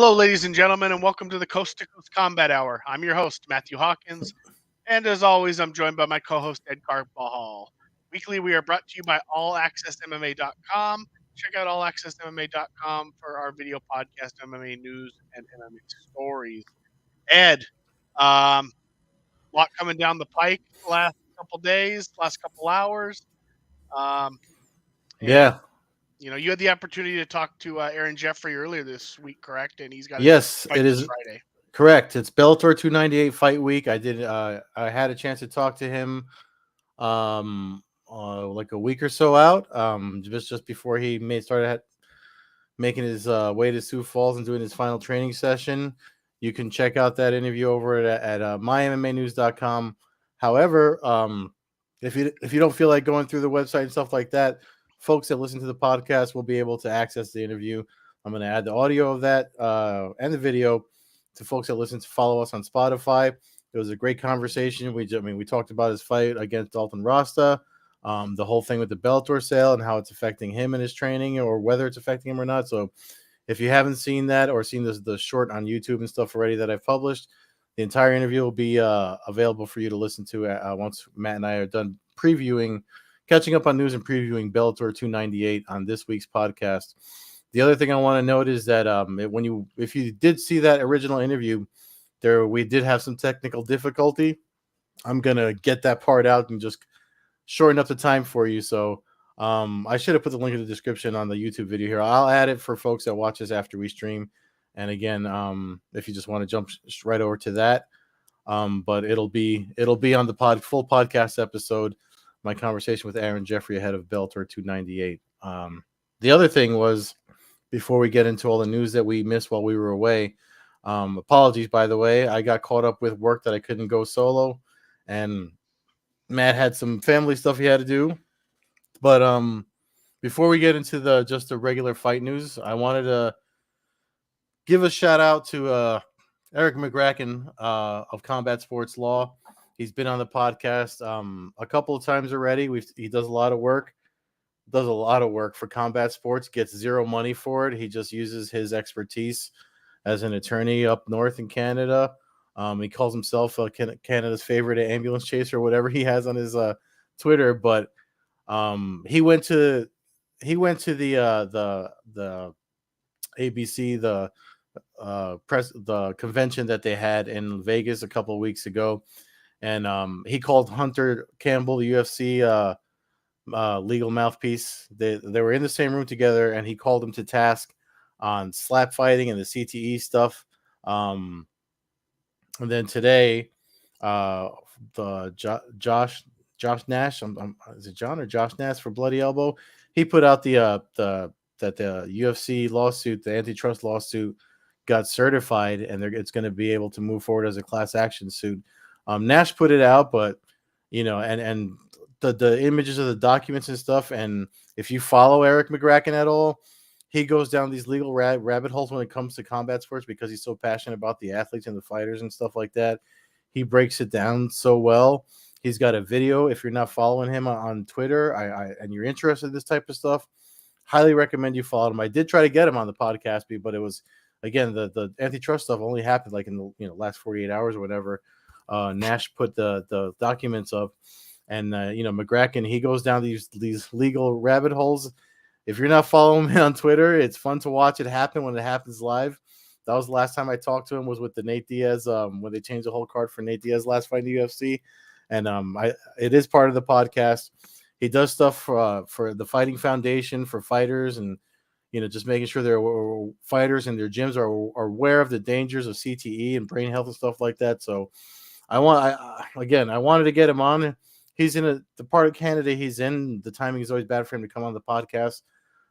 Hello, ladies and gentlemen, and welcome to the Coast-to-Coast Combat Hour. I'm your host, Matthew Hawkins, and as always, I'm joined by my co-host, Ed Carbajal. Weekly, we are brought to you by AllAccessMMA.com. Check out AllAccessMMA.com for our video podcast, MMA news, and MMA stories. Ed, lot coming down the pike the last couple days, last couple hours, and Yeah. you had the opportunity to talk to Aaron Jeffrey earlier this week, correct? And he's got his Yes, fight it this is Friday. correct. It's Bellator 298 fight week. I had a chance to talk to him like a week or so out. Just before he started making his way to Sioux Falls and doing his final training session. You can check out that interview over at mymmanews.com. However, if you don't feel like going through the website and stuff like that, folks that listen to the podcast will be able to access the interview. I'm going to add the audio of that and the video to folks that follow us on Spotify. It was a great conversation. We talked about his fight against Dalton Rasta, the whole thing with the Bellator sale and how it's affecting him in his training, or whether it's affecting him or not. So if you haven't seen that or seen the short on YouTube and stuff already that I've published, the entire interview will be available for you to listen to once Matt and I are done catching up on news and previewing Bellator 298 on this week's podcast. The other thing I want to note is that if you did see that original interview, we did have some technical difficulty. I'm gonna get that part out and just shorten up the time for you. So I should have put the link in the description on the YouTube video here. I'll add it for folks that watch us after we stream. And again, if you just want to jump right over to that, but it'll be on the full podcast episode. My conversation with Aaron Jeffrey ahead of Bellator 298. The other thing was, before we get into all the news that we missed while we were away, apologies, by the way, I got caught up with work that I couldn't go solo, and Matt had some family stuff he had to do. But before we get into the regular fight news, I wanted to give a shout out to Eric McGracken of Combat Sports Law. He's been on the podcast a couple of times already. He does a lot of work. For combat sports, gets zero money for it. He just uses his expertise as an attorney up north in Canada. He calls himself Canada's favorite ambulance chaser, or whatever he has on his Twitter. But he went to the ABC, the convention that they had in Vegas a couple of weeks ago, and he called Hunter Campbell, the UFC legal mouthpiece. They were in the same room together, and he called him to task on slap fighting and the CTE stuff. And then today, Josh Nash, is it John or Josh Nash for Bloody Elbow? He put out that the UFC lawsuit, the antitrust lawsuit, got certified, and it's going to be able to move forward as a class action suit. Nash put it out, but and the images of the documents and stuff. And if you follow Eric McGracken at all, he goes down these legal rabbit holes when it comes to combat sports, because he's so passionate about the athletes and the fighters and stuff like that. He breaks it down so well. He's got a video. If you're not following him on Twitter, and you're interested in this type of stuff, highly recommend you follow him. I did try to get him on the podcast, but it was, again, the antitrust stuff only happened like in the last 48 hours or whatever. Nash put the documents up. And McGracken, he goes down these legal rabbit holes. If you're not following him on Twitter, it's fun to watch it happen when it happens live. That was the last time I talked to him, was with the Nate Diaz, when they changed the whole card for Nate Diaz last fight in the UFC. And it is part of the podcast. He does stuff for the Fighting Foundation for fighters, and just making sure their fighters and their gyms are aware of the dangers of CTE and brain health and stuff like that. So I wanted to get him on. He's in the part of Canada he's in. The timing is always bad for him to come on the podcast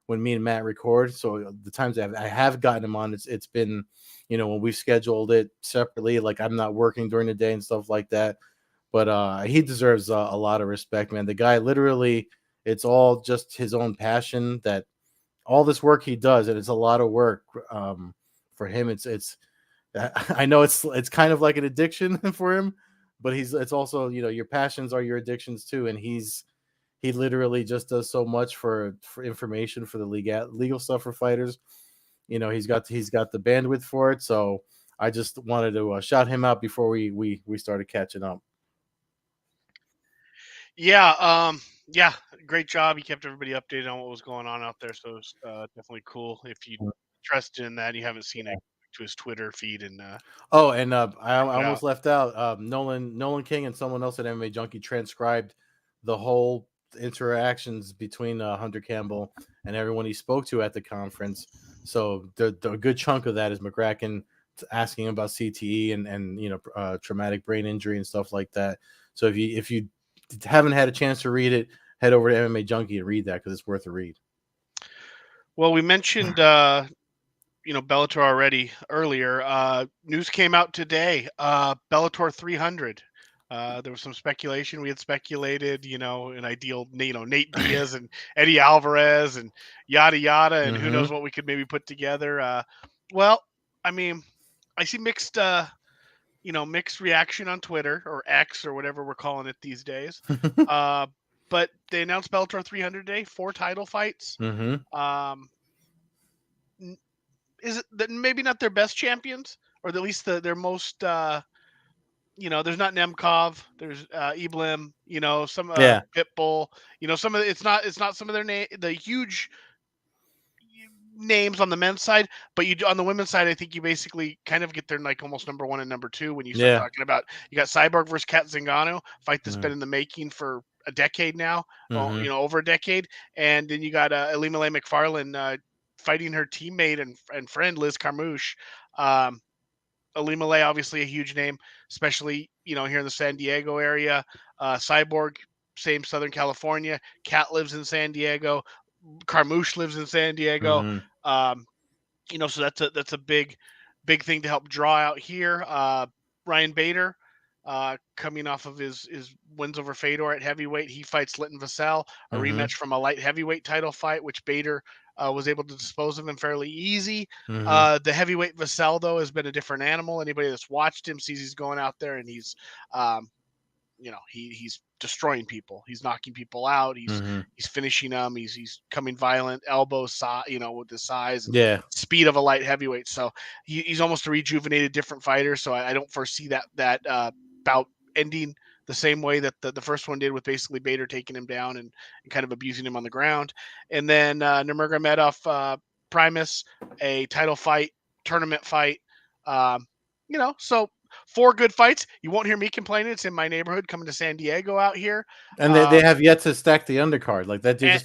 when me and Matt record. So the times I have gotten him on, it's been, when we've scheduled it separately, like I'm not working during the day and stuff like that. But he deserves a lot of respect, man. The guy, literally, it's all just his own passion, that all this work he does, and it's a lot of work for him. It's I know it's kind of like an addiction for him. But it's also, your passions are your addictions too. And he literally just does so much for information, for the legal stuff for fighters. he's got the bandwidth for it. So I just wanted to shout him out before we started catching up. Yeah, yeah, great job. He kept everybody updated on what was going on out there, so it's definitely cool. If you interested in that, and you haven't seen it, to his Twitter feed and Oh, and I check it out. almost left out Nolan King and someone else at MMA Junkie transcribed the whole interactions between Hunter Campbell and everyone he spoke to at the conference. So the good chunk of that is McCracken asking him about CTE and traumatic brain injury and stuff like that. So if you haven't had a chance to read it, head over to MMA Junkie and read that because it's worth a read. Well, we mentioned Bellator already earlier. News came out today. Bellator 300. There was some speculation. We had speculated, an ideal, Nate Diaz and Eddie Alvarez and yada yada, and who knows what we could maybe put together. Well, I mean, I see mixed reaction on Twitter or X or whatever we're calling it these days. But they announced Bellator 300 today, 4 title fights. Um, is it that maybe not their best champions, or at least their most there's not Nemkov, there's Iblim, some Pitbull, some of it's not some of their the huge names on the men's side, but on the women's side, I think you basically kind of get there like almost number 1 and number 2 when you start talking about, you got Cyborg versus Kat Zingano, fight that's been in the making for a decade now, over a decade, and then you got Elimele McFarlane fighting her teammate and friend Liz Carmouche. Elimele, obviously a huge name, especially here in the San Diego area. Cyborg, same Southern California. Kat lives in San Diego. Carmouche lives in San Diego. So that's a big thing to help draw out here. Ryan Bader, coming off of his wins over Fedor at heavyweight, he fights Linton Vassell, a rematch from a light heavyweight title fight, which Bader was able to dispose of him fairly easy. The heavyweight Vassell, though, has been a different animal. Anybody that's watched him sees he's going out there and he's he's destroying people. He's knocking people out. He's finishing them. He's coming violent, elbows, with the size and speed of a light heavyweight. So he's almost a rejuvenated, different fighter. So I don't foresee that bout ending the same way that the first one did, with basically Bader taking him down and kind of abusing him on the ground. And then Nurmagomedov Primus, a title fight, tournament fight. So 4 good fights. You won't hear me complaining. It's in my neighborhood, coming to San Diego out here. And they have yet to stack the undercard. Like that dude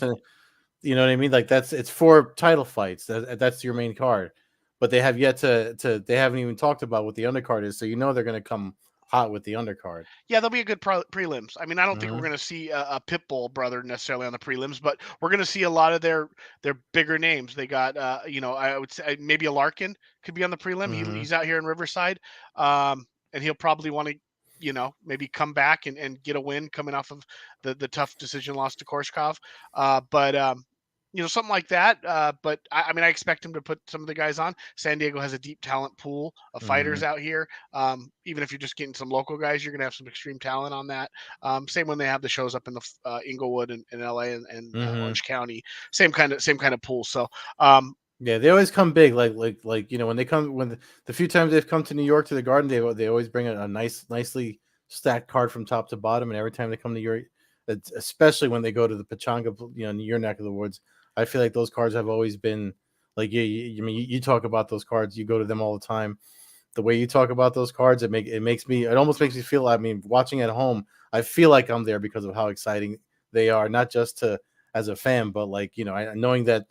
you know what I mean? Like it's 4 title fights. That's your main card. But they have yet to they haven't even talked about what the undercard is. So they're going to come hot with the undercard. Yeah, there'll be a good prelims. I mean, I don't think we're going to see a Pitbull brother necessarily on the prelims, but we're going to see a lot of their bigger names. They got, I would say maybe a Larkin could be on the prelim. He's out here in Riverside, and he'll probably want to, maybe come back and get a win coming off of the tough decision loss to Korshkov. But something like that. But I mean, I expect him to put some of the guys on. San Diego has a deep talent pool of fighters out here. Even if you're just getting some local guys, you're going to have some extreme talent on that. Same when they have the shows up in the Inglewood and LA and Orange County. Same kind of pool. So, yeah, they always come big. Like when they come, the few times they've come to New York to the Garden, they always bring a nicely stacked card from top to bottom. And every time they come to New York, especially when they go to the Pechanga, in your neck of the woods, I feel like those cards have always been like, you talk about those cards, you go to them all the time. The way you talk about those cards, it almost makes me feel, I mean, watching at home, I feel like I'm there because of how exciting they are, not just as a fan, but knowing that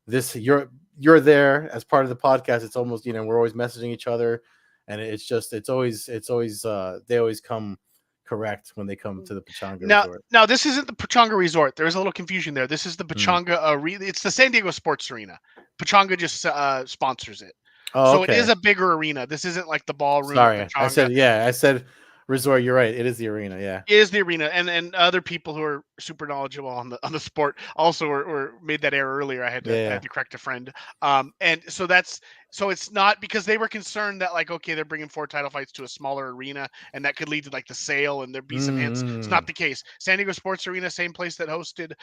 you're there as part of the podcast. It's almost, we're always messaging each other, and it's always they always come correct when they come to the Pechanga Resort. Now, this isn't the Pechanga Resort. There is a little confusion there. This is the Pechanga it's the San Diego Sports Arena. Pechanga just sponsors it. Oh, so okay. It is a bigger arena. This isn't like the ballroom. Sorry, I said resort. You're right. It is the arena. Yeah, it is the arena, and other people who are super knowledgeable on the sport. Also, or made that error earlier. I Yeah. had to correct a friend. And so it's not because they were concerned that like okay they're bringing 4 title fights to a smaller arena and that could lead to like the sale and there'd be some hits. It's not Mm. the case. San Diego Sports Arena, same place that hosted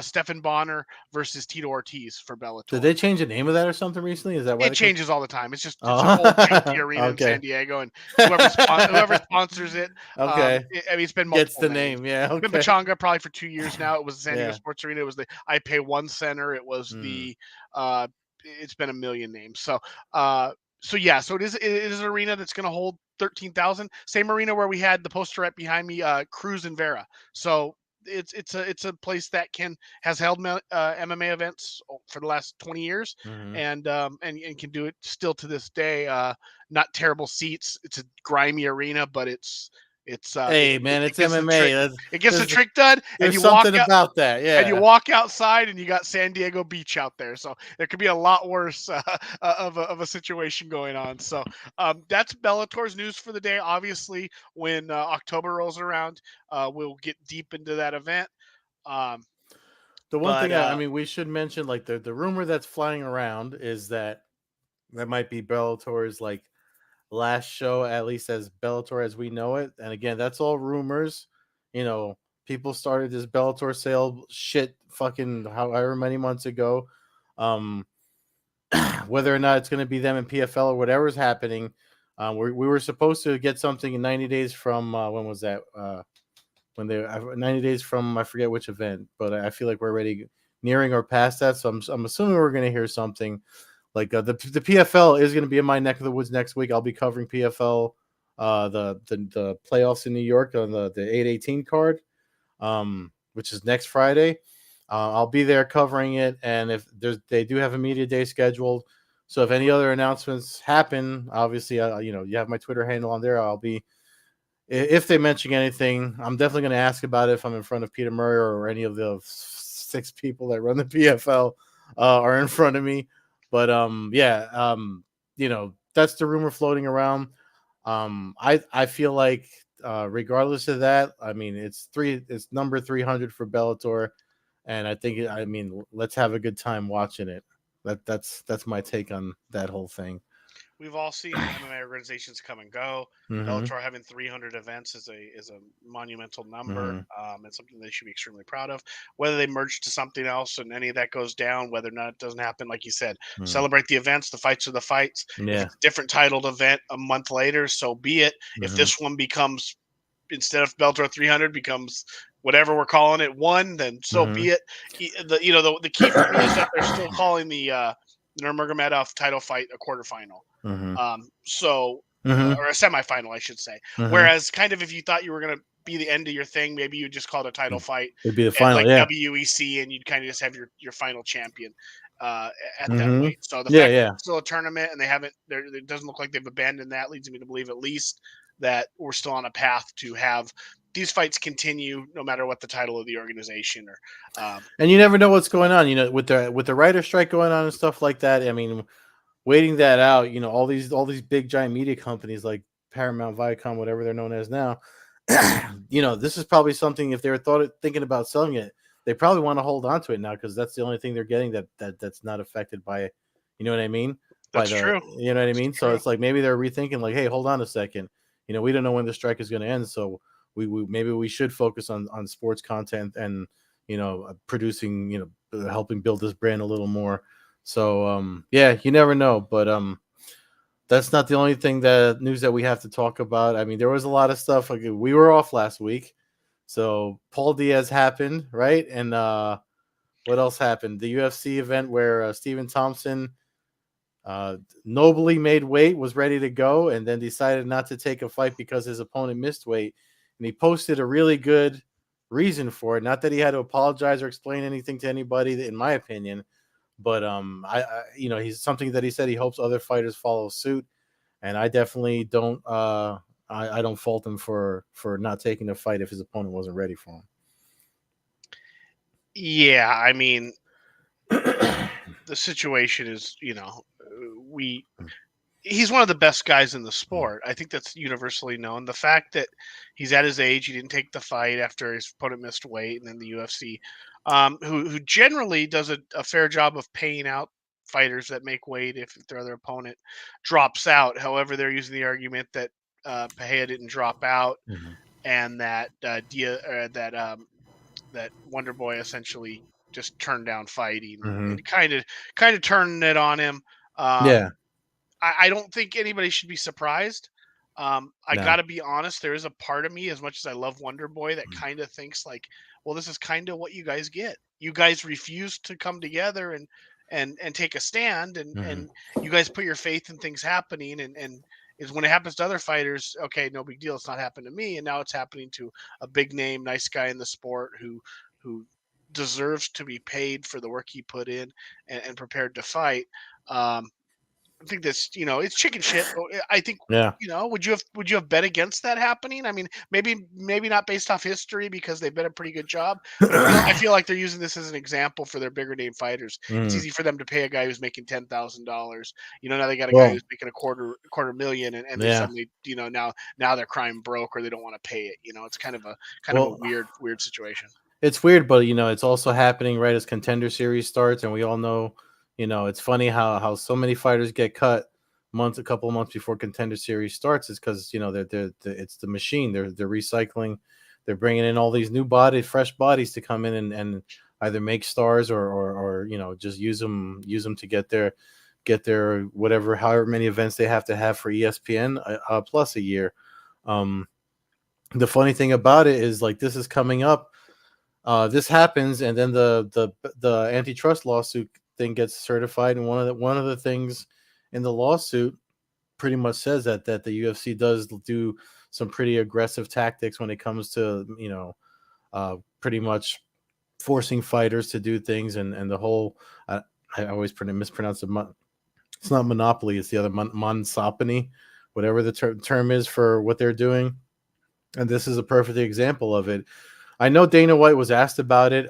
Stephan Bonner versus Tito Ortiz for Did Bellator. they change the name of that or something recently? Is that why It they came? changes all the time. It's an old janky Oh, arena in okay. San Diego, and whoever sponsors it, Okay. I mean, it's been Gets multiple the names. name. Yeah. It's been Okay. Pachanga probably for 2 years now. It was the San Diego Yeah. Sports Arena. It was the I Pay One Center. It was Mm. the it's been a million names. Uh, so yeah, so it is an arena that's going to hold 13,000. Same arena where we had the poster right behind me, Cruz and Vera. So it's a place that has held MMA events for the last 20 years Hmm. and can do it still to this day. Not terrible seats. It's a grimy arena, but Hey, man, it it's gets the trick. MMA. It gets the There's, trick done, and there's something about that. Yeah. outside, and you got San Diego Beach out there. So there could be a lot worse of a situation going on. So that's Bellator's news for the day. Obviously, when October rolls around, we'll get deep into that event. Um, The one but thing I mean, we should mention, like the rumor that's flying around is that might be Bellator's like last show, at least as Bellator as we know it. And again, that's all rumors. You know, people started this Bellator sale shit fucking however many months ago. Um, whether or not it's going to be them in PFL or whatever's happening, we were supposed to get something in 90 days from when was that? When they 90 days from I forget which event, but I feel like we're already nearing or past that. So I'm assuming we're going to hear something like the PFL is going to be in my neck of the woods next week. I'll be covering PFL, the playoffs in New York on the 8/18 card, which is next Friday. I'll be there covering it, and if they do have a media day scheduled. So if any other announcements happen, obviously, you have my Twitter handle on there. I'll be if they mention anything, I'm definitely going to ask about it if I'm in front of Peter Murray or any of the 6 people that run the PFL are in front of me. But yeah, that's the rumor floating around. I feel like regardless of that, I mean it's number 300 for Bellator, and I mean let's have a good time watching it. That's my take on that whole thing. we've all seen MMA organizations come and go. Mm-hmm. Bellator having 300 events is a monumental number. Mm-hmm. And something they should be extremely proud of. Whether they merge to something else and any of that goes down, whether or not it doesn't happen, like you said, Mm-hmm. celebrate the events. The fights are the fights. If Yeah. it's a different titled event a month later, so be it. If Mm-hmm. this one becomes instead of Bellator 300 becomes whatever we're calling it one, then so Mm-hmm. be it. The key for me is that they're still calling the Nurmagomedov title fight a quarterfinal. Mm-hmm. So Mm-hmm. or a semifinal, I should say. Mm-hmm. Whereas, kind of, if you thought you were gonna be the end of your thing, maybe you just call it a title fight It'd be the at final, like yeah. WEC, and you'd kind of just have your final champion uh, at that Mm-hmm. weight. So the Yeah, fact that yeah. it's still a tournament and they haven't, it doesn't look like they've abandoned that, leads me to believe at least that we're still on a path to have these fights continue no matter what the title of the organization or And you never know what's going on, with the writer strike going on and stuff like that. I mean, waiting that out, all these big giant media companies like Paramount, Viacom, whatever they're known as now, this is probably something if they were thinking about selling it, they probably want to hold on to it now because that's the only thing they're getting that's not affected by, you know what I mean? By that's the, true. you know what I That's mean? So true. it's like maybe they're rethinking, like, hey, hold on a second, we don't know when the strike is going to end, so we maybe we should focus on sports content and producing, helping build this brand a little more. So yeah, you never know, but that's not the only thing that news that we have to talk about. I mean, there was a lot of stuff. Like we were off last week, so Paul Diaz happened, right? And what else happened? The UFC event where Stephen Thompson nobly made weight, was ready to go, and then decided not to take a fight because his opponent missed weight. And he posted a really good reason for it. Not that he had to apologize or explain anything to anybody, in my opinion. But he's something that he said he hopes other fighters follow suit, and I definitely don't. I don't fault him for not taking the fight if his opponent wasn't ready for Yeah, I mean, him. the situation is, we he's one of the best guys in the sport. I think that's universally known. The fact that he's at his age, he didn't take the fight after his opponent missed weight, and then the UFC, who generally does a fair job of paying out fighters that make weight if their other opponent drops out. However, they're using the argument that Pahea didn't drop out, Mhm. and that that Wonder Boy essentially just turned down fighting Mhm. and kind of turning it on him. Um, Yeah. I don't think anybody should be surprised. I got No. to be honest. There is a part of me, as much as I love Wonder Boy, that kind of thinks like, well, this is kind of what you guys get. You guys refuse to come together and take a stand, Mhm. and you guys put your faith in things happening, and is when it happens to other fighters, okay, no big deal. It's not happened to me, and now it's happening to a big name, nice guy in the sport who deserves to be paid for the work he put in and prepared to fight. Um, I think that's it's chicken shit, but I think Yeah. would you have bet against that happening? I mean, maybe not based off history because they've done a pretty good job, but I feel like they're using this as an example for their bigger name fighters. It's Mm. easy for them to pay a guy who's making $10,000. Now they got a guy Well, who's making a quarter million, and they yeah. suddenly now they're crying broke or they don't want to pay it. It's kind of a Well, weird situation. it's weird, but it's also happening right as Contender Series starts, and we all know, it's funny how so many fighters get cut a couple of months before Contender Series starts. Is because it's the machine. They're recycling, they're bringing in all these new bodies, fresh bodies to come in and either make stars or just use them to get their whatever however many events they have to have for ESPN plus a year. Um, the funny thing about it is like this is coming up, this happens, and then the antitrust lawsuit thing gets certified, and one of the things in the lawsuit pretty much says that the UFC does do some pretty aggressive tactics when it comes to pretty much forcing fighters to do things, and the whole I always mispronounce it. It's not monopoly; it's the other monsopony, whatever the term is for what they're doing, and this is a perfect example of it. I know Dana White was asked about it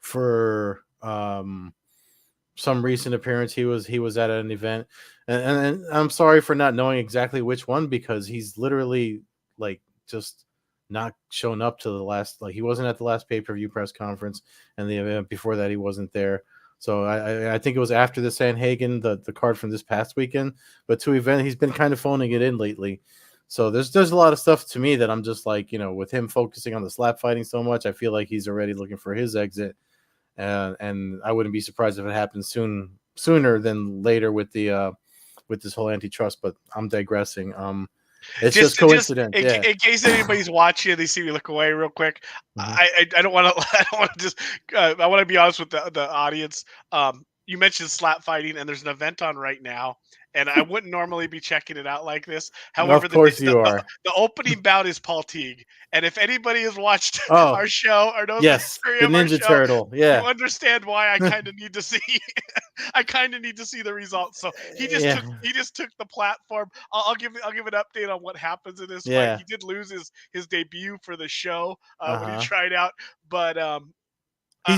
for some recent appearance. He was at an event, and I'm sorry for not knowing exactly which one because he's literally like just not shown up to the last. Like he wasn't at the last pay-per-view press conference, and the event before that he wasn't there. So I think it was after the Sanhagen, the card from this past weekend. But to event, he's been kind of phoning it in lately. So there's a lot of stuff to me that I'm just like, with him focusing on the slap fighting so much, I feel like he's already looking for his exit, and I wouldn't be surprised if it happens sooner than later with this whole antitrust. But I'm digressing. It's just Just coincidence. in, Yeah. in case anybody's watching, they see me look away real quick. Hmm. I don't want to. I don't want to just. I want to be honest with the audience. You mentioned slap fighting, and there's an event on right now, and I wouldn't normally be checking it out like this. However, Of course you are. the opening bout is Paul Teague, and if anybody has watched Oh, our show or knows the yes, history the of our Ninja show, Turtle. you Yeah. understand why I kind of need to see. I kind of need to see the results. So he just Yeah. took the platform. I'll give an update on what happens in this fight. Yeah. He did lose his debut for the show when he Uh-huh. tried out, but He's I'm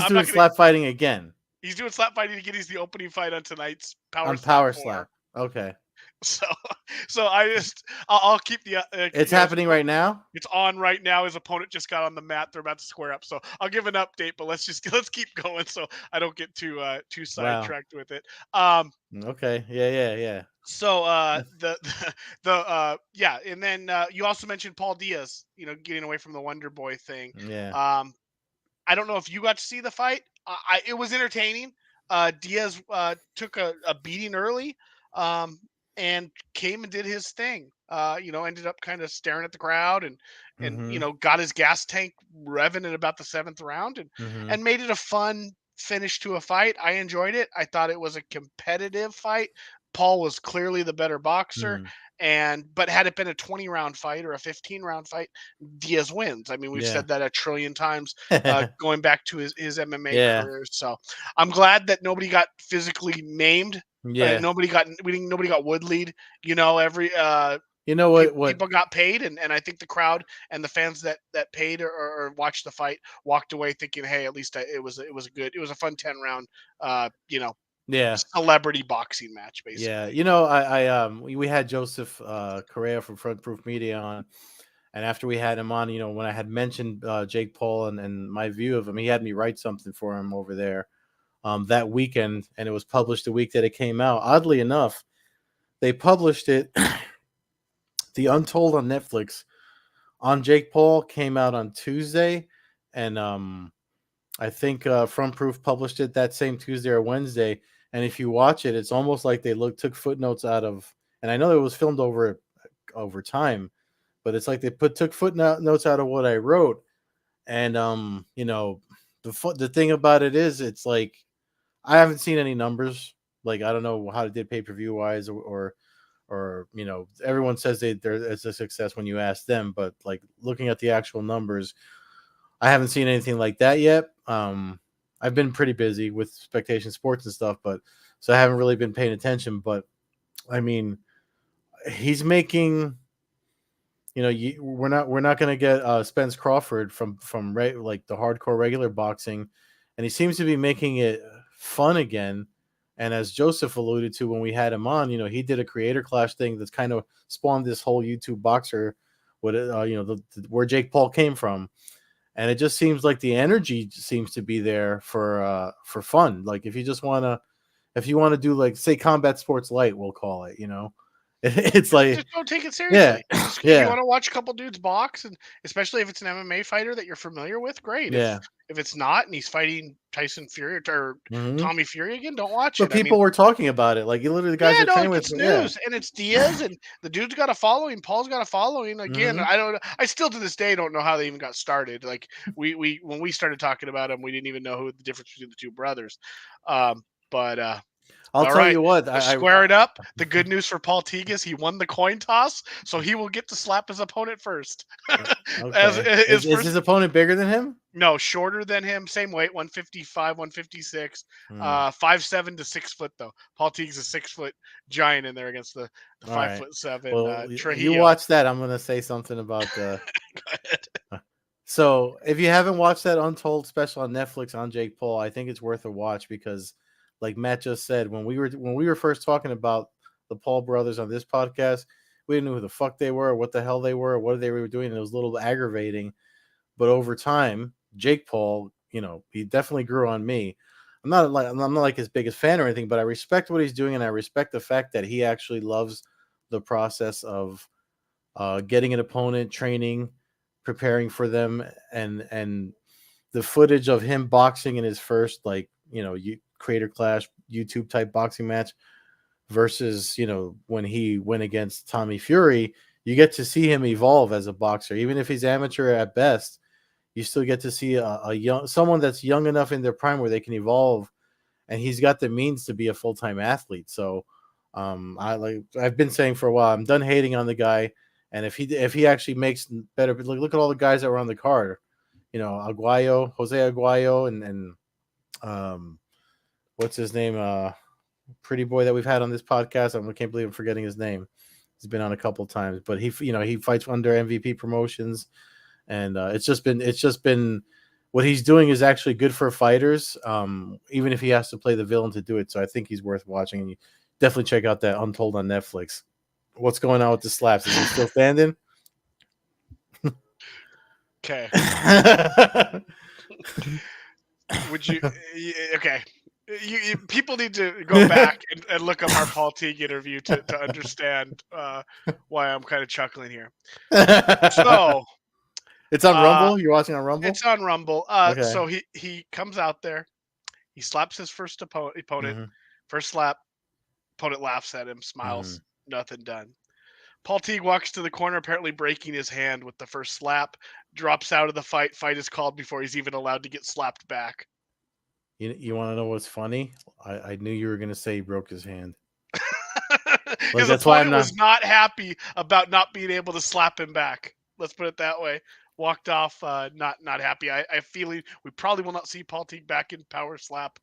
doing not gonna. slap fighting again He's doing slap fighting again. He's the opening fight on tonight's Power on Slap Power 4. Slap. Okay. So I'll keep the It's you guys. happening right now? It's on right now. His opponent just got on the mat. They're about to square up. So I'll give an update, but let's keep going so I don't get too Wow. sidetracked with it. Um, Okay. Yeah, yeah, yeah. so yeah, and then you also mentioned Paul Diaz, getting away from the Wonder Boy thing. Yeah. Um, I don't know if you got to see the fight. It was entertaining. Diaz took a beating early, um, and came and did his thing. Ended up kind of staring at the crowd and Mhm. got his gas tank revving in about the seventh round Mhm. and made it a fun finish to a fight. I enjoyed it. I thought it was a competitive fight. Paul was clearly the better boxer, Mhm. but had it been a 20-round fight or a 15-round fight, Diaz wins. I mean, we've Yeah. said that a trillion times, going back to his MMA Yeah. career. So I'm glad that nobody got physically maimed. Yeah. Nobody got woodlied. Every You know what people got paid, and I think the crowd and the fans that paid or watched the fight walked away thinking, hey, at least it was a fun 10 round. Yeah. celebrity boxing match, Yeah. basically. You know, we had Joseph Correa from Front Proof Media on, and after we had him on, you know, when I had mentioned Jake Paul and my view of him, he had me write something for him over there that weekend, and it was published the week that it came out. Oddly enough, they published it. The Untold on Netflix on Jake Paul came out on Tuesday, and I think Front Proof published it that same Tuesday or Wednesday. And if you watch it, it's almost like they took footnotes out of. And I know it was filmed over time, but it's like they took footnotes out of what I wrote. And you know, the thing about it is, it's like I haven't seen any numbers. Like I don't know how it did pay-per-view wise, or you know, everyone says it's a success when you ask them, but like looking at the actual numbers, I haven't seen anything like that yet. I've been pretty busy with Spectation Sports and stuff, but so I haven't really been paying attention. But I mean, he's making, you know, we're not going to get Spence Crawford from like the hardcore regular boxing, and he seems to be making it fun again. And as Joseph alluded to when we had him on, you know, he did a creator clash thing that's kind of spawned this whole YouTube boxer, what you know, where Jake Paul came from. And it just seems like the energy seems to be there for fun. Like if you want to do like say combat sports light, we'll call it. You know, it's like Just don't take it yeah, seriously. Just if you yeah, want to watch a couple dudes box, and especially if it's an MMA fighter that you're familiar with, great. yeah. If it's not, and he's fighting Tyson Fury or Hmm. Tommy Fury again, don't watch But it. I mean, people were talking about it. Like literally, the guys yeah, I no, train it with, gets yeah. news, and it's Diaz, and the dude's got a following. Paul's got a following. Again, Hmm. I don't. I still to this day don't know how they even got started. Like we when we started talking about him, we didn't even know who the difference between the two brothers. Um, but I'll all tell right, you what. they're squaring up. The good news for Paul Teague is he won the coin toss, so he will get to slap his opponent first. As Okay. his Is first, his opponent bigger than him? no, shorter than him, same weight, 155, 156, Hmm. 5'7" to 6 foot though. Paul Teague's a 6 foot giant in there against the All five right. foot seven Well, you Trujillo. watch that. I'm gonna say something about the. Go ahead. So, if you haven't watched that Untold special on Netflix on Jake Paul, I think it's worth a watch because, like Matt just said, when we were first talking about the Paul brothers on this podcast, we didn't know who the fuck they were, what the hell they were, what they were doing. And it was a little aggravating. But over time, Jake Paul, you know, he definitely grew on me. I'm not like his biggest fan or anything, but I respect what he's doing, and I respect the fact that he actually loves the process of getting an opponent, training, preparing for them, and the footage of him boxing in his first like creator clash YouTube type boxing match versus when he went against Tommy Fury, you get to see him evolve as a boxer, even if he's amateur at best. You still get to see a young someone that's young enough in their prime where they can evolve, and he's got the means to be a full-time athlete. So I've been saying for a while, I'm done hating on the guy. And if he actually makes better, look at all the guys that were on the card. Jose Aguayo, and um, what's his name? Pretty boy that we've had on this podcast. I can't believe I'm forgetting his name. He's been on a couple times, but he fights under MVP Promotions, and it's just been what he's doing is actually good for fighters, even if he has to play the villain to do it. So I think he's worth watching, and you definitely check out that Untold on Netflix. What's going on with the slaps? Is he still standing? Okay. Would you? Okay. People need to go back and look up our Paul Teague interview to understand why I'm kind of chuckling here. So it's on uh, Rumble. You're watching on Rumble? it's on Rumble. Okay. So he comes out there, he slaps his first opponent, Hmm. first slap. Opponent laughs at him, Hmm. smiles, nothing done. Paul Teague walks to the corner, apparently breaking his hand with the first slap, drops out of the fight. Fight is called before he's even allowed to get slapped back. You want to know what's funny? I knew you were going to say he broke his hand. Like, His that's why I'm opponent not. was not happy about not being able to slap him back. Let's put it that way. Walked off, not happy. I feel we probably will not see Paul Teague back in power slap.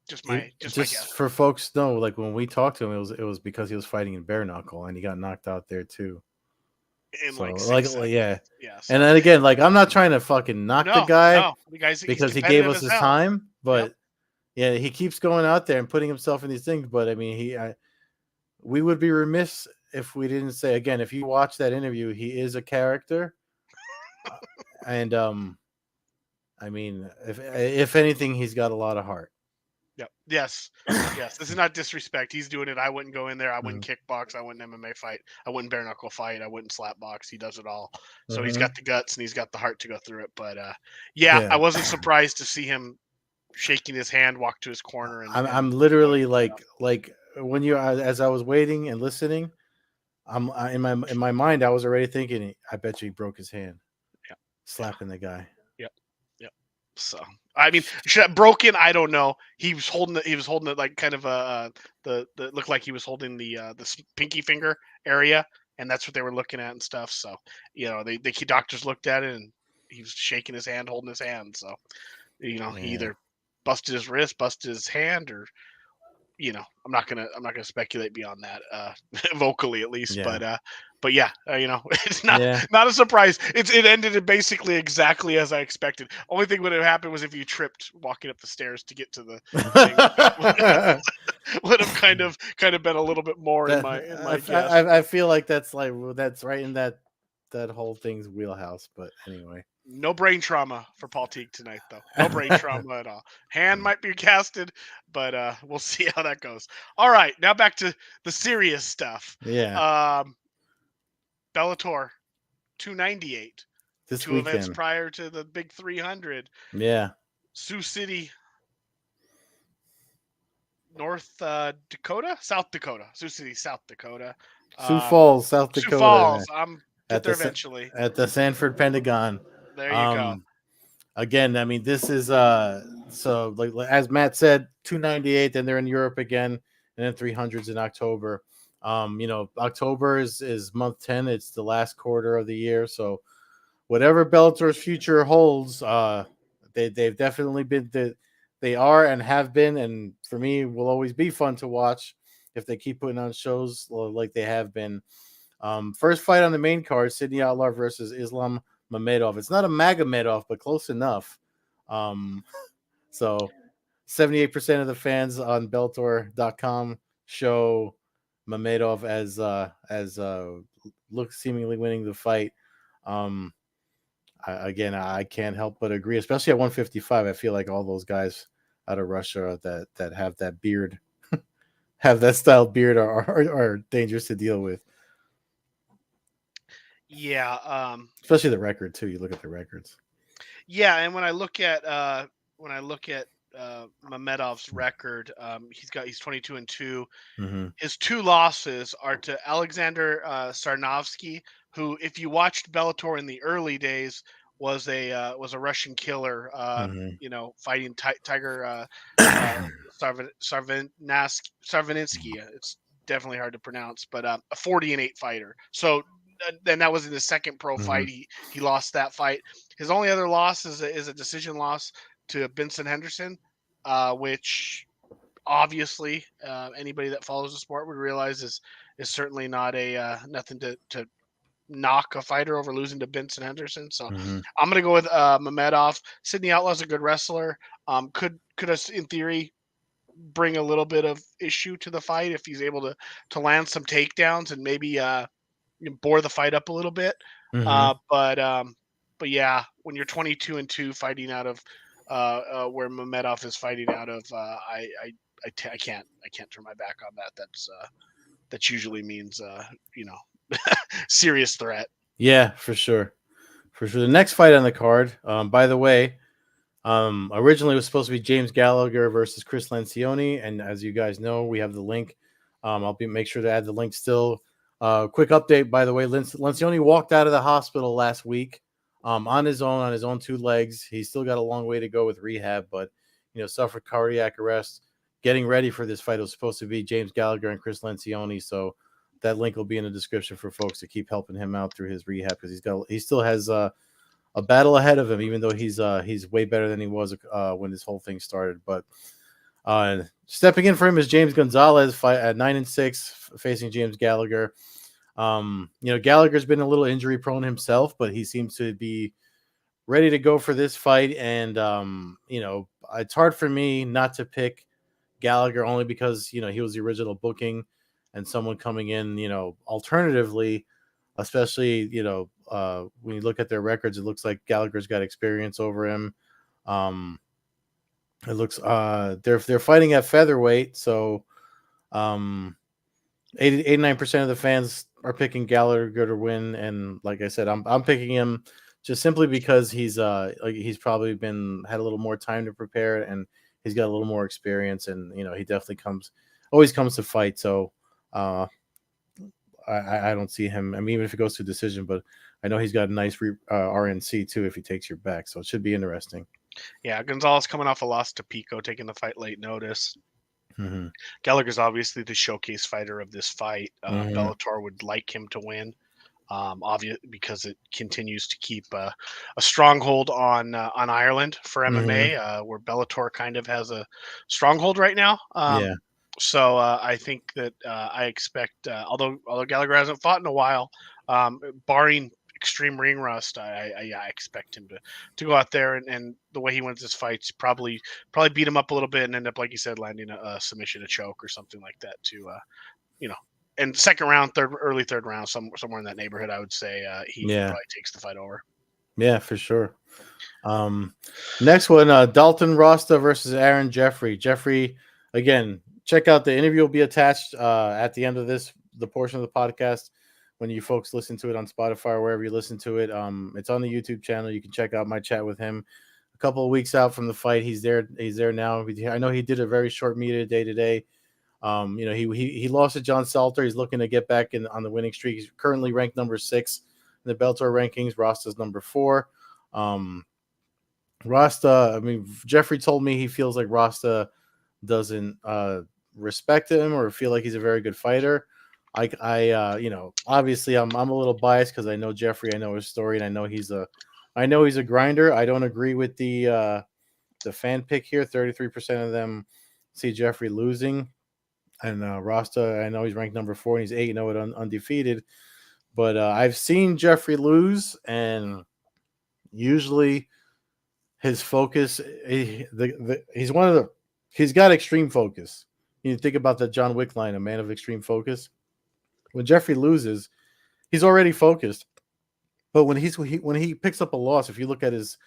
Just my Just guess. for folks know, like when we talked to him, it was because he was fighting in bare knuckle and he got knocked out there too. In So like like 6 seconds. yeah, Yeah. and So then again, like I'm not trying to fucking knock the no, guy no. The guy's he's because he gave competitive us as his hell. time, Yep. but Yeah, he keeps going out there and putting himself in these things, but I mean, we would be remiss if we didn't say again. If you watch that interview, he is a character, and I mean, if anything, he's got a lot of heart. Yep. Yes. Yes. This is not disrespect. He's doing it. I wouldn't go in there. I wouldn't Mhm. kickbox. I wouldn't MMA fight. I wouldn't bare knuckle fight. I wouldn't slap box. He does it all. So he's got Mhm. the guts and he's got the heart to go through it. But yeah, Yeah, I wasn't surprised to see him shaking his hand, walk to his corner, and I'm literally like when you as I was waiting and listening, in my mind I was already thinking, I bet you he broke his hand yeah, yeah, slapping the guy. yep, yep. So I mean, broken. I don't know. He was holding it. He was holding it like kind of the looked like he was holding the pinky finger area, and that's what they were looking at and stuff. So the key doctors looked at it and he was shaking his hand, holding his hand. So he Yeah, either busted his wrist, busted his hand, or I'm not gonna speculate beyond that, vocally at least, yeah, but yeah, it's not yeah. not a surprise. It ended it basically exactly as I expected. Only thing would have happened was if you tripped walking up the stairs to get to the thing. Would have kind of been a little bit more in That my guess. I feel like that's right in that whole thing's wheelhouse. But anyway, No brain trauma for Paul Teague tonight, though. No brain trauma at all. Hand might be casted, but we'll see how that goes. All right, now back to the serious stuff. yeah, Um, Bellator 298, this two events weekend, prior to the big 300. yeah, Sioux City, North Dakota, South Dakota. Sioux City, South Dakota. Sioux Um, Falls, South Sioux Dakota, Falls. I'm get at there the eventually. at the Sanford Pentagon. There you go. Um, again, I mean, this is so like as Matt said, 298. Then they're in Europe again, and then 300s in October. October is month 10. It's the last quarter of the year, so whatever Bellator's future holds, they've definitely been they are and have been, and for me will always be fun to watch if they keep putting on shows like they have been. First fight on the main card: Sydney Outlaw versus Islam Mamedov. It's not a Magomedov, but close enough. Um, so 78% of the fans on Bellator.com show Mamedov as look seemingly winning the fight. Um, I can't help but agree, especially at 155. I feel like all those guys out of Russia that have that beard, have that style beard, are dangerous to deal with. Yeah. Especially the record too. You look at the records. Yeah, and when I look at Mamedov's record, he's 22-2. Mm-hmm. His two losses are to Alexander Sarnovsky, who, if you watched Bellator in the early days, was a Russian killer. Mm-hmm. Fighting Tiger uh, Sarvininsky. It's definitely hard to pronounce, but a 40-8 fighter. So then that was in his second pro Mm-hmm. fight. He lost that fight. His only other loss is a decision loss to Benson Henderson, which obviously anybody that follows the sport would realize is certainly not a nothing to knock a fighter over losing to Benson Henderson. So Mm-hmm. I'm gonna go with Mamedov. Sydney Outlaw's a good wrestler. Could us in theory bring a little bit of issue to the fight if he's able to land some takedowns and maybe bore the fight up a little bit. Mm-hmm. But yeah, when you're 22-2 fighting out of where Mamedov is fighting out of, I can't turn my back on that. That usually means serious threat. Yeah, for sure. For sure. The next fight on the card, by the way, originally it was supposed to be James Gallagher versus Chris Lencioni, and as you guys know, we have the link. I'll make sure to add the link still. Quick update, by the way, Lencioni walked out of the hospital last week on his own two legs. He's still got a long way to go with rehab, but suffered cardiac arrest. Getting ready for this fight, it was supposed to be James Gallagher and Chris Lencioni, so that link will be in the description for folks to keep helping him out through his rehab because he still has a battle ahead of him, even though he's way better than he was when this whole thing started. But stepping in for him is James Gonzalez, fight at 9-6, facing James Gallagher. Gallagher's been a little injury prone himself, but he seems to be ready to go for this fight, and it's hard for me not to pick Gallagher only because he was the original booking, and someone coming in, alternatively, especially when you look at their records, it looks like Gallagher's got experience over him. Um, it looks they're fighting at featherweight, so 89% of the fans are picking Gallagher to win, and like I said, I'm picking him just simply because he's probably had a little more time to prepare, and he's got a little more experience, and he definitely always comes to fight. So uh, I don't see him. I mean, even if it goes to decision, but I know he's got a nice RNC too if he takes your back, so it should be interesting. Yeah, Gonzalez coming off a loss to Pico, taking the fight late notice. Mm-hmm. Gallagher's obviously the showcase fighter of this fight. Mm-hmm. Bellator would like him to win, obvious because it continues to keep a stronghold on Ireland for Mm-hmm. MMA, where Bellator kind of has a stronghold right now. Yeah. So I think that I expect, although Gallagher hasn't fought in a while, barring extreme ring rust, I expect him to go out there and the way he wins his fights, probably beat him up a little bit and end up, like you said, landing a submission, a choke, or something like that to you know. And second round, early third round, somewhere in that neighborhood, I would say he Yeah. probably takes the fight over. Yeah, for sure. Next one, Dalton Rasta versus Aaron Jeffrey. Jeffrey, again, check out the interview will be attached at the end of the portion of the podcast when you folks listen to it on Spotify or wherever you listen to it. It's on the YouTube channel. You can check out my chat with him. A couple of weeks out from the fight, he's there. He's there now. I know he did a very short media day today. He lost to John Salter. He's looking to get back on the winning streak. He's currently ranked number 6 in the Bellator rankings. Rasta's number 4. Rasta, I mean, Jeffrey told me he feels like Rasta doesn't respect him or feel like he's a very good fighter. Obviously I'm a little biased because I know Jeffrey, I know his story, and I know he's a grinder. I don't agree with the fan pick here. 33% of them see Jeffrey losing, and Rasta, I know he's ranked number 4 and he's 8-0 undefeated. But I've seen Jeffrey lose, and usually his focus, he's one of the, he's got extreme focus. You think about the John Wick line, a man of extreme focus. When Jeffrey loses, he's already focused. But when he picks up a loss, if you look at his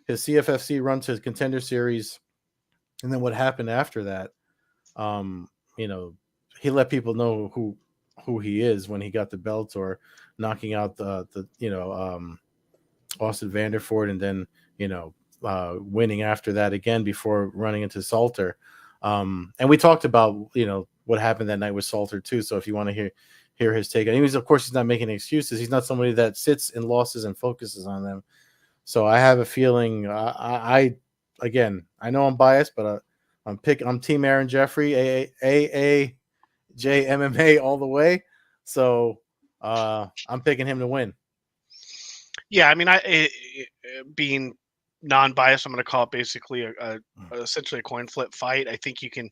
CFFC run to his contender series, and then what happened after that, um, he let people know who he is when he got the belt, or knocking out the Austin Vanderford, and then winning after that again before running into Salter. And we talked about what happened that night with Salter too. So if you want to hear his take, and of course he's not making excuses. He's not somebody that sits in losses and focuses on them. So I have a feeling. Again, I know I'm biased, but I'm Team Aaron Jeffrey, AAJ MMA all the way. So I'm picking him to win. Yeah, I mean, being non-biased, I'm going to call it basically essentially a coin flip fight. I think you can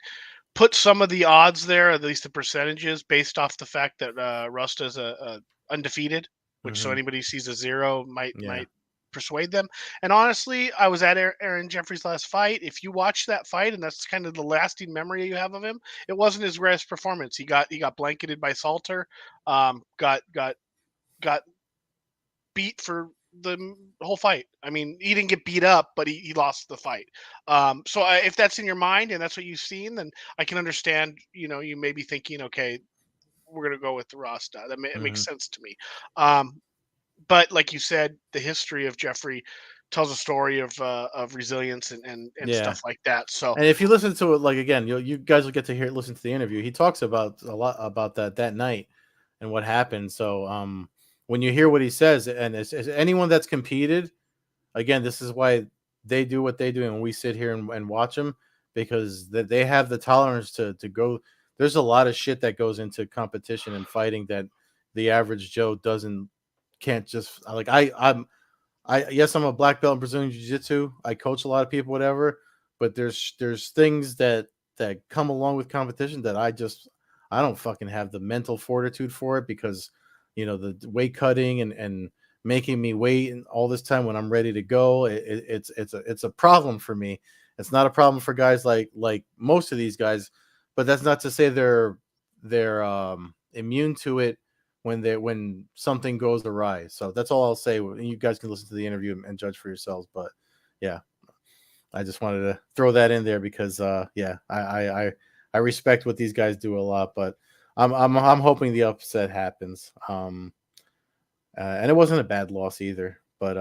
put some of the odds there, at least the percentages, based off the fact that Rust is a undefeated, which so anybody sees a 0 might persuade them. And honestly, I was at Aaron Jeffrey's last fight. If you watch that fight, and that's kind of the lasting memory you have of him, it wasn't his greatest performance. He got blanketed by Salter, got beat for the whole fight. I mean, he didn't get beat up, but he lost the fight. So if that's in your mind and that's what you've seen, then I can understand. You may be thinking, okay, we're gonna go with Rasta. It makes sense to me. But like you said, the history of Jeffrey tells a story of resilience and stuff like that. So, and if you listen to it, like again, you guys will get to listen to the interview. He talks about a lot about that night and what happened. So when you hear what he says, and as anyone that's competed, again, this is why they do what they do, and we sit here and watch them, because they have the tolerance to go. There's a lot of shit that goes into competition and fighting that the average Joe can't just like. Yes, I'm a black belt in Brazilian Jiu-Jitsu. I coach a lot of people, whatever. But there's things that come along with competition that I don't fucking have the mental fortitude for it, because the weight cutting and making me wait all this time when I'm ready to go. It's a problem for me. It's not a problem for guys like most of these guys, but that's not to say they're immune to it when something goes awry. So that's all I'll say. You guys can listen to the interview and judge for yourselves. But yeah, I just wanted to throw that in there because yeah, I respect what these guys do a lot, but I'm hoping the upset happens. And it wasn't a bad loss either. But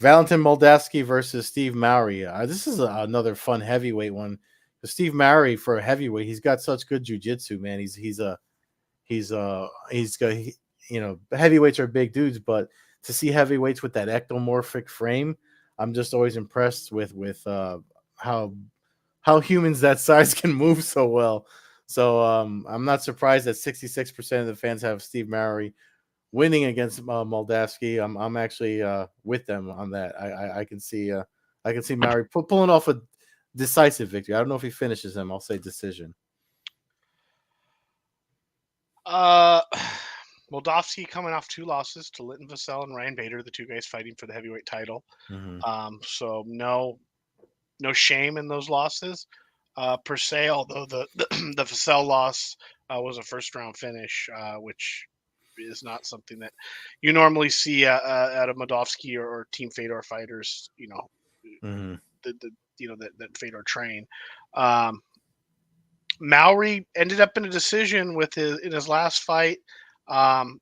Valentin Moldavsky versus Steve Mowry. This is another fun heavyweight one. Steve Mowry for a heavyweight, he's got such good jujitsu, man. He's got heavyweights are big dudes, but to see heavyweights with that ectomorphic frame, I'm just always impressed with how humans that size can move so well. So I'm not surprised that 66% of the fans have Steve Mowry winning against Moldavsky. I'm actually with them on that. I can see Mowry pulling off a decisive victory. I don't know if he finishes him. I'll say decision. Uh, Moldovsky coming off 2 losses to Linton Vassell and Ryan Bader, the 2 guys fighting for the heavyweight title. Mm-hmm. So no shame in those losses per se. Although the Vassell loss was a first round finish, which is not something that you normally see out of Moldovsky or Team Fedor fighters. Mm-hmm. That Fedor train. Mowry ended up in a decision in his last fight. Kind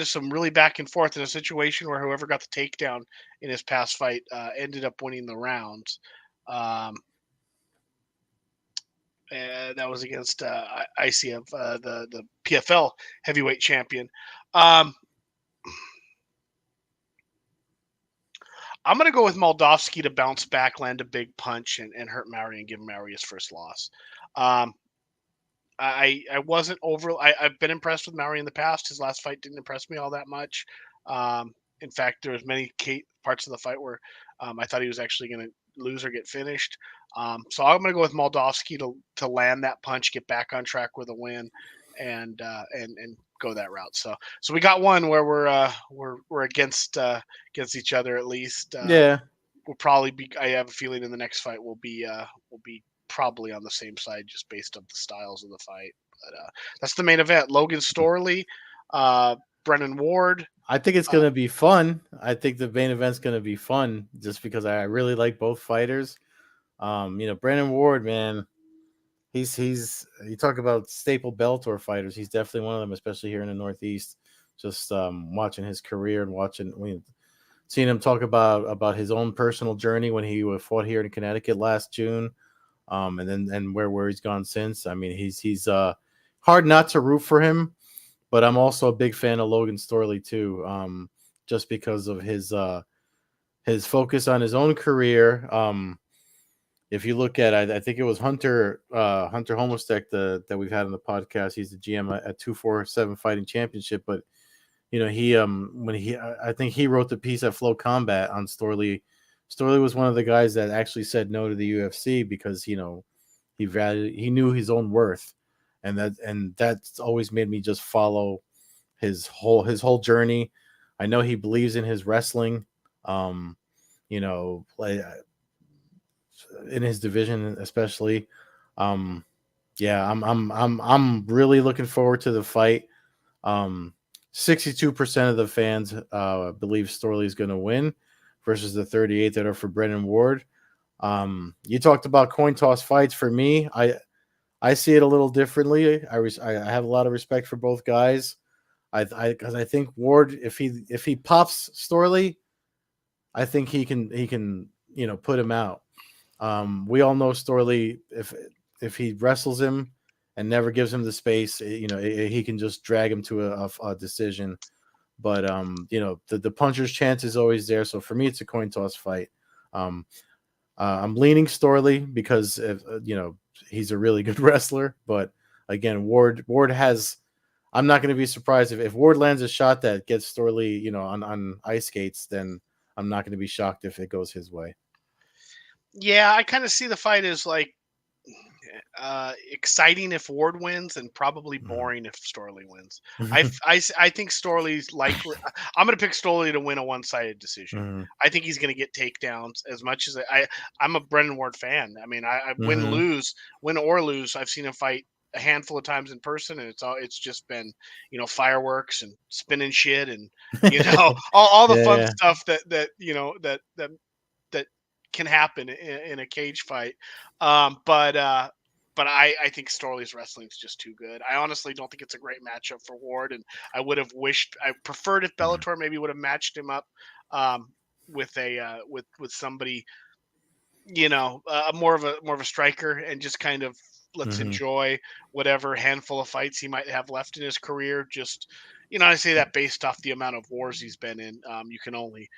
of some really back and forth in a situation where whoever got the takedown in his past fight ended up winning the rounds. And that was against ICF, the PFL heavyweight champion. I'm going to go with Moldovsky to bounce back, land a big punch, and hurt Mowry and give Mowry his first loss. I wasn't I've been impressed with Mowry in the past. His last fight didn't impress me all that much. In fact, there was many parts of the fight where I thought he was actually going to lose or get finished. So I'm going to go with Moldovsky to land that punch, get back on track with a win, and go that route. So we got one where we're against each other at least. Yeah. We'll probably be. I have a feeling in the next fight we'll be probably on the same side just based on the styles of the fight. But that's the main event. Logan Storley, Brennan Ward. I think it's gonna be fun. I think the main event's gonna be fun just because I really like both fighters. Brennan Ward, man, he's you talk about staple Bellator fighters. He's definitely one of them, especially here in the Northeast. Just watching his career and seeing him talk about his own personal journey when he fought here in Connecticut last June. And where he's gone since. I mean, he's hard not to root for him, but I'm also a big fan of Logan Storley too, just because of his focus on his own career. If you look at, I think it was Hunter Homostek that we've had on the podcast. He's the GM at 247 Fighting Championship, but I think he wrote the piece at Flow Combat on Storley. Storley was one of the guys that actually said no to the UFC because he knew his own worth, and that's always made me just follow his whole journey. I know he believes in his wrestling, in his division especially. Yeah, I'm really looking forward to the fight. 62% of the fans believe Storley is going to win, versus the 38 that are for Brennan Ward. You talked about coin toss fights. For me, I see it a little differently. I have a lot of respect for both guys. Because I think Ward, if he pops Storley, I think he can put him out. We all know Storley, if he wrestles him and never gives him the space, he can just drag him to a decision. But the puncher's chance is always there. So for me, it's a coin toss fight. I'm leaning Storley because he's a really good wrestler. But again, Ward has. I'm not going to be surprised if Ward lands a shot that gets Storley, on ice skates. Then I'm not going to be shocked if it goes his way. Yeah, I kind of see the fight as like exciting if Ward wins, and probably Mhm. boring if Storley wins. I think Storley's likely. I'm going to pick Storley to win a one-sided decision. Mhm. I think he's going to get takedowns as much as I'm a Brendan Ward fan. I mean, I Mhm. win or lose, I've seen him fight a handful of times in person, and it's just been fireworks and spinning shit and all the Yeah, fun yeah. stuff that can happen in a cage fight. But I think Storley's wrestling is just too good. I honestly don't think it's a great matchup for Ward, and I preferred if Mhm. Bellator maybe would have matched him up with with somebody, more of a striker, and just kind of let's Mhm. enjoy whatever handful of fights he might have left in his career. Just I say that based off the amount of wars he's been in. You can only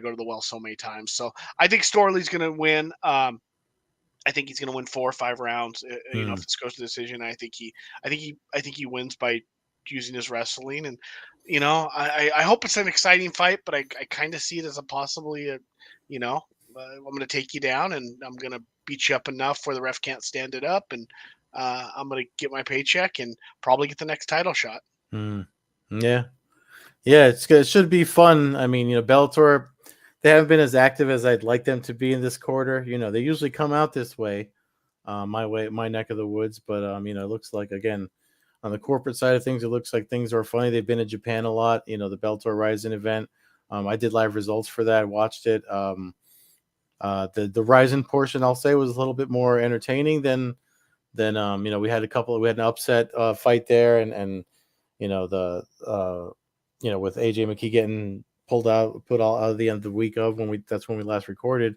go to the well so many times. So I think Storley's going to win. I think he's going to win 4 or 5 rounds. If Mhm. this goes to decision, I think he wins by using his wrestling. And I hope it's an exciting fight, but I kind of see it as a possibly you know, I'm going to take you down, and I'm going to beat you up enough where the ref can't stand it up, and I'm going to get my paycheck and probably get the next title shot. Mhm. Yeah. Yeah, it's good. It should be fun. I mean, Bellator, they haven't been as active as I'd like them to be in this quarter. They usually come out this way, my neck of the woods. But it looks like, again, on the corporate side of things, it looks like things are funny. They've been in Japan a lot. The Bellator Rising event. I did live results for that. Watched it. The Rising portion, I'll say, was a little bit more entertaining than we had an upset fight there, and the with AJ McKee getting put all out of the end of the week of that's when we last recorded.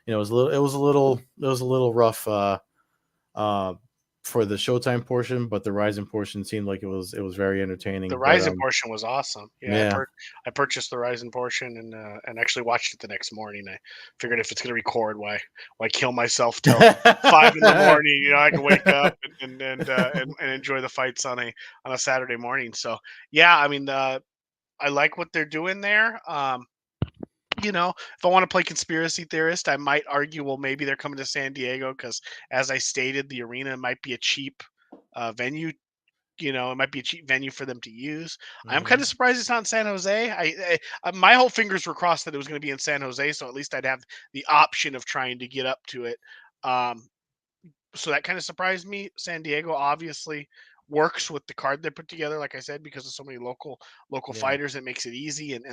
It was a little rough uh, for the Showtime portion, but the Rising portion seemed like it was very The entertaining. But Ryzen portion was awesome. Yeah, yeah. I purchased the Ryzen portion, and actually watched it the next morning. I figured if it's gonna record, why kill myself till 5 in the morning? I can wake up and enjoy the fights on a Saturday morning. So yeah, I mean, I like what they're doing there. If I want to play conspiracy theorist, I might argue, well, maybe they're coming to San Diego because, as I stated, the arena might be a cheap venue. It might be a cheap venue for them to use. I'm kind Mhm. of surprised it's not in San Jose. My whole fingers were crossed that it was going to be in San Jose, so at least I'd have the option of trying to get up to it. Um, so that kind of surprised me. San Diego obviously works with the card they put together, like I said, because of so many local Yeah. fighters. It makes it easy, and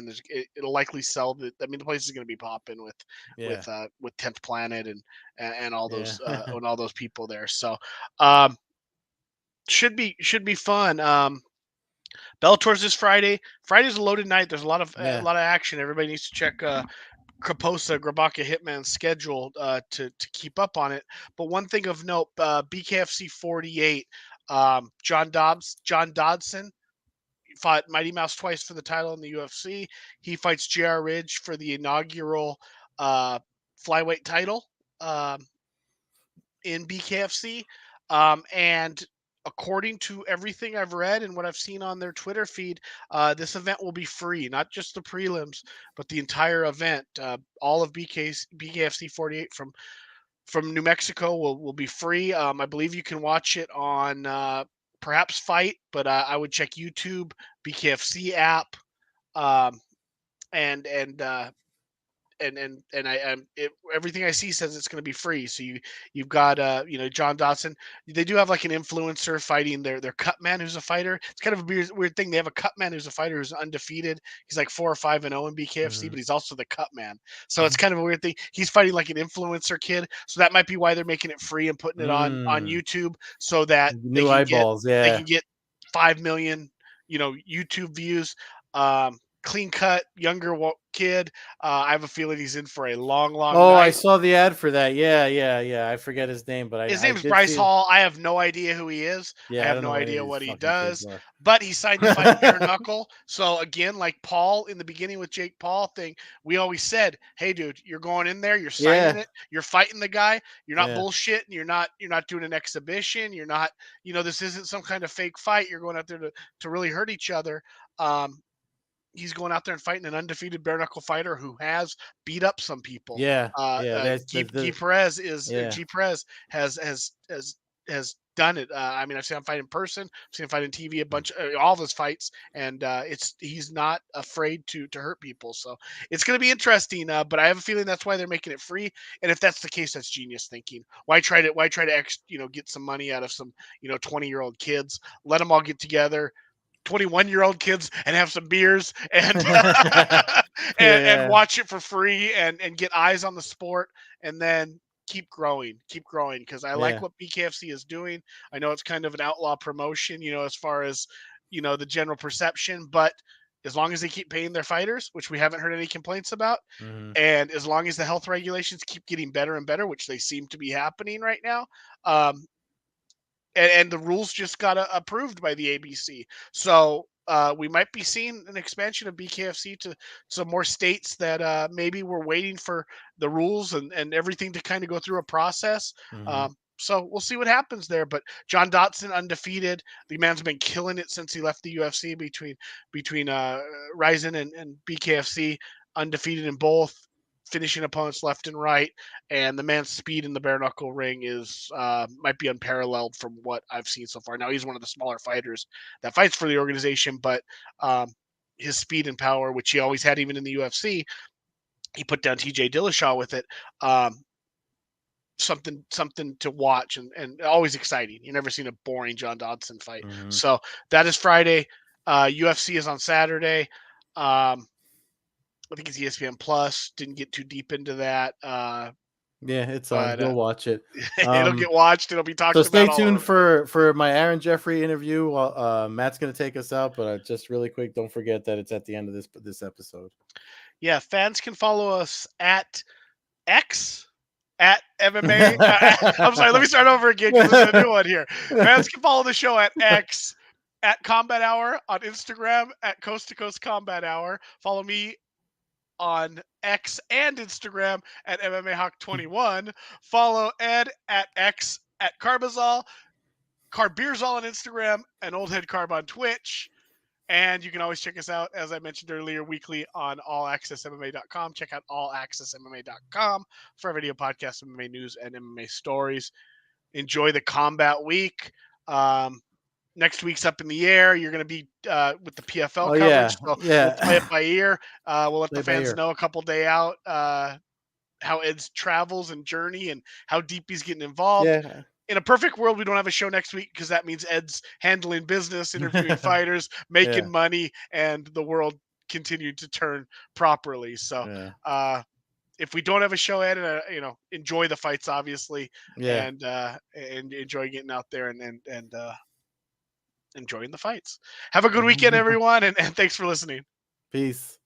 it'll likely sell. I mean, the place is going to be popping Yeah. with 10th Planet and all Yeah. those people there. So um, should be fun. Bellator's this Friday. Friday's a loaded night. There's a Yeah. lot of action. Everybody needs to check Kraposa Grabaka Hitman's schedule to keep up on it. But one thing of note, BKFC 48, John Dodson fought Mighty Mouse twice for the title in the UFC. He fights JR Ridge for the inaugural uh, flyweight title. In BKFC. And according to everything I've read and what I've seen on their Twitter feed, this event will be free, not just the prelims, but the entire event. All of BKFC 48 from New Mexico will be free. I believe you can watch it on perhaps Fight, but I would check YouTube, BKFC app, um, and everything I see says it's going to be free. So you've got John Dotson. They do have like an influencer fighting their cut man who's a fighter. It's kind of a weird thing. They have a cut man who's a fighter who's undefeated. He's like 4 or 5-0 in BKFC, Mhm. but he's also the cut man. So it's kind of a weird thing. He's fighting like an influencer kid. So that might be why they're making it free and putting it on Mm. YouTube so that New eyeballs. they Yeah. can get 5 million YouTube views. Clean cut, younger kid. I have a feeling he's in for a long, long Oh, I night. saw the ad for that. Yeah, yeah, yeah. I forget his name, but His I name is did Bryce see. Hall. I have no idea who he is. I Yeah, I have don't no know who any of idea these what he fucking kids does. are. But he signed to fight bare knuckle. So again, like Paul in the beginning with Jake Paul thing, we always said, "Hey, dude, you're going in there. You're signing Yeah, it. You're fighting the guy. You're not yeah, bullshitting. You're not doing an exhibition. You're not. This isn't some kind of fake fight. You're going out there to really hurt each other." He's going out there and fighting an undefeated bare knuckle fighter who has beat up some people. yeah, yeah. That's Guy Perez yeah. G Perez has has done it. I mean, I've seen him fight in person, I've seen him fight in TV, a bunch, all of his fights, and he's not afraid to hurt people. So it's going to be interesting. But I have a feeling that's why they're making it free. And if that's the case, that's genius thinking. Why try to get some money out of some 20-year-old kids? Let them all get together. 21-year-old kids and have some beers and and Yeah, watch it for free and get eyes on the sport, and then keep growing, because I like yeah. what BKFC is doing. I know it's kind of an outlaw promotion, as far as the general perception, but as long as they keep paying their fighters, which we haven't heard any complaints about, Hmm. and as long as the health regulations keep getting better and better, which they seem to be happening right now, um, and the rules just got approved by the ABC. So we might be seeing an expansion of BKFC to some more states that maybe we're waiting for the rules and everything to kind of go through a process. Hmm. So we'll see what happens there. But John Dotson undefeated. The man's been killing it since he left the UFC, between Ryzen and BKFC, undefeated in both, finishing opponents left and right, and the man's speed in the bare knuckle ring is might be unparalleled from what I've seen so far. Now he's one of the smaller fighters that fights for the organization, but his speed and power, which he always had even in the UFC, he put down TJ Dillashaw with it. Um, something to watch, and always exciting. You never seen a boring John Dodson fight. Hmm. So that is Friday. UFC is on Saturday. I think it's ESPN Plus. Didn't get too deep into that, Yeah, it's on. but You'll watch it. it'll get watched. It'll be So talked stay about all tuned over. for my Aaron Jeffrey interview. Matt's gonna take us out, but just really quick, don't forget that it's at the end of this episode. Yeah, fans can follow us at X at MMA. I'm sorry, let me start over again because there's a new one here. Fans can follow the show at X at Combat Hour, on Instagram at Coast-to-Coast Combat Hour. Follow me on X and Instagram at MMA Hawk 21. Follow Ed at X at Carbazol, Carbeerzol on Instagram, and Old Head Carb on Twitch. And you can always check us out, as I mentioned earlier, weekly on allaccessmma.com. Check out allaccessmma.com for our video podcast, MMA news, and MMA stories. Enjoy the combat week. Next week's up in the air. You're going to be with the PFL Oh coverage, yeah, so we'll play it yeah. by ear. We'll let the Play by fans ear. know a couple day out how Ed's travels and journey and how deep he's getting involved. Yeah. In a perfect world, we don't have a show next week because that means Ed's handling business, interviewing fighters, making Yeah. money, and the world continued to turn properly. So Yeah. if we don't have a show, Ed, enjoy the fights, obviously, Yeah. and enjoy getting out there and enjoying the fights. Have a good weekend, everyone, and thanks for listening. Peace.